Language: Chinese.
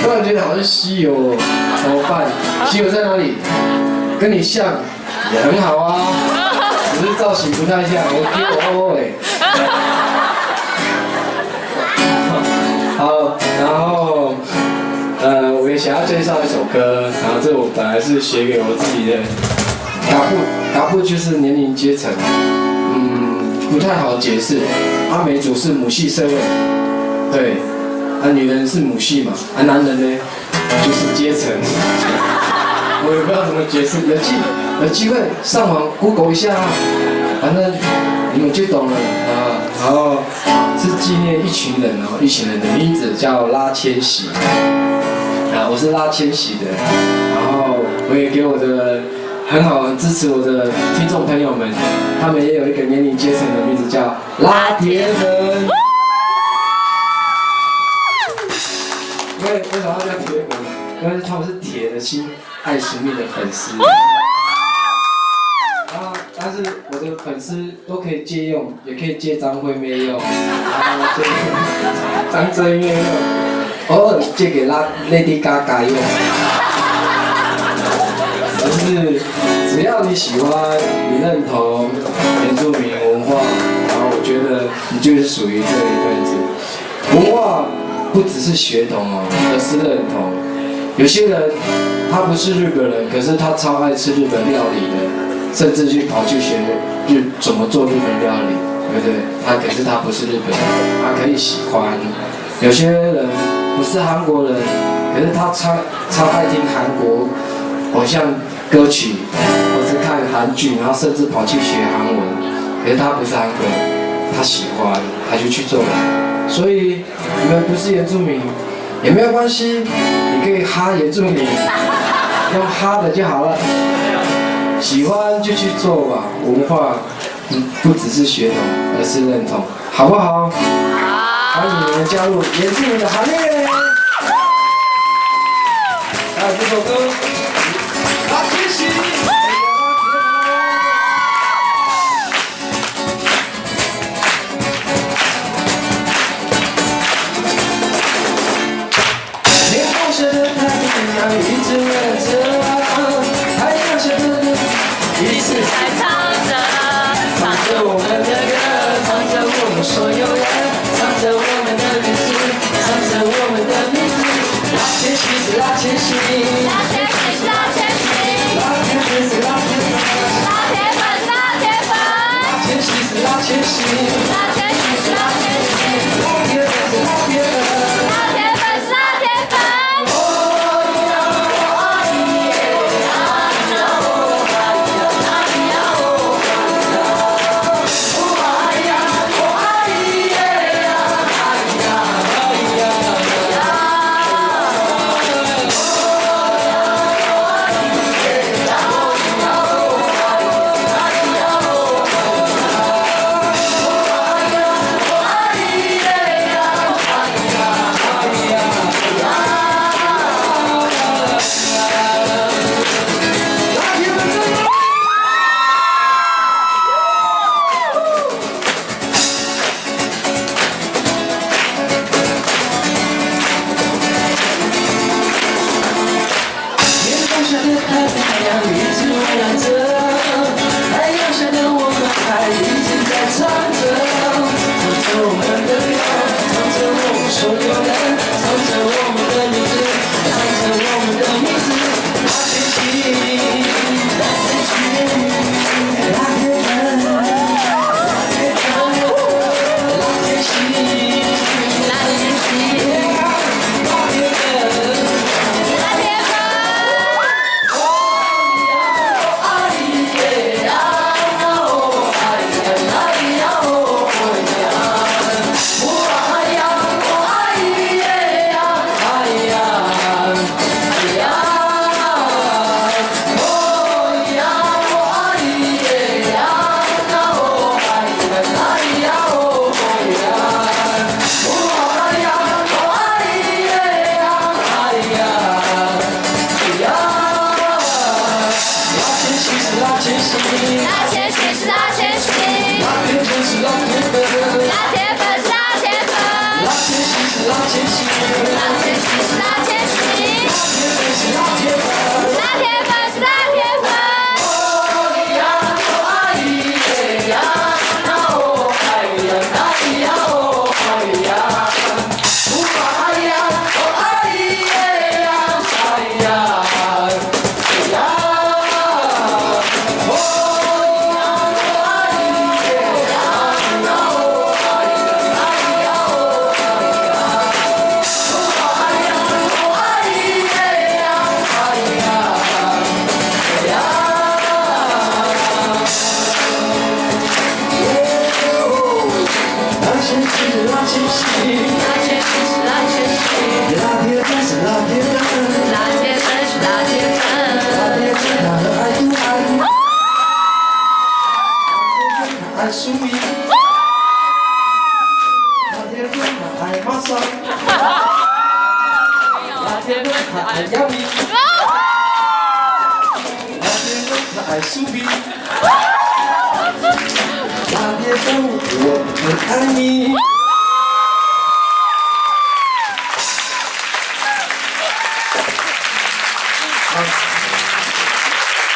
突然觉得好像稀有哦，怎么办？稀有在哪里？跟你像也很好啊，只是造型不太像。我丢哦哎。好，然后我也想要介绍一首歌，然后这我本来是写给我自己的。达布就是年龄阶层，不太好解释。阿美族是母系社会，对，女人是母系嘛，男人呢就是阶层。我也不知道怎么解释，有机会上网 Google 一下，反正你们就懂了啊。然后是纪念一群人哦，一群人的名字叫拉千禧，我是拉千禧的，然后我也给我的。很支持我的听众朋友们，他们也有一个年龄阶层的名字叫拉铁粉。为什么要叫铁粉？因为他们是铁的心，爱宿命的粉丝。然后，但是我的粉丝都可以借用，也可以借张惠妹用，然后借张震岳用，偶尔借给Lady Gaga 用。就是只要你喜欢，你认同原住民文化，然后我觉得你就是属于这一份子。文化不只是血统哦，而是认同。有些人他不是日本人，可是他超爱吃日本料理的，甚至跑去学怎么做日本料理，对不对？可是他不是日本人，他可以喜欢。有些人不是韩国人，可是他超爱听韩国偶像歌曲，或是看韩剧，然后甚至跑去学韩文，可是他不是韩国人，他喜欢，他就去做了。所以你们不是原住民也没有关系，你可以哈原住民，用哈的就好了。喜欢就去做吧，文化不只是血统，而是认同，好不好？欢迎你们加入原住民的行列。还有这首歌。一直忍着，太阳下的一直在唱着我们的歌，唱着我们所有人，唱着我们的日子，唱着我们的。天他爱杨幂，那天他爱苏比，那天中午我很爱你。好。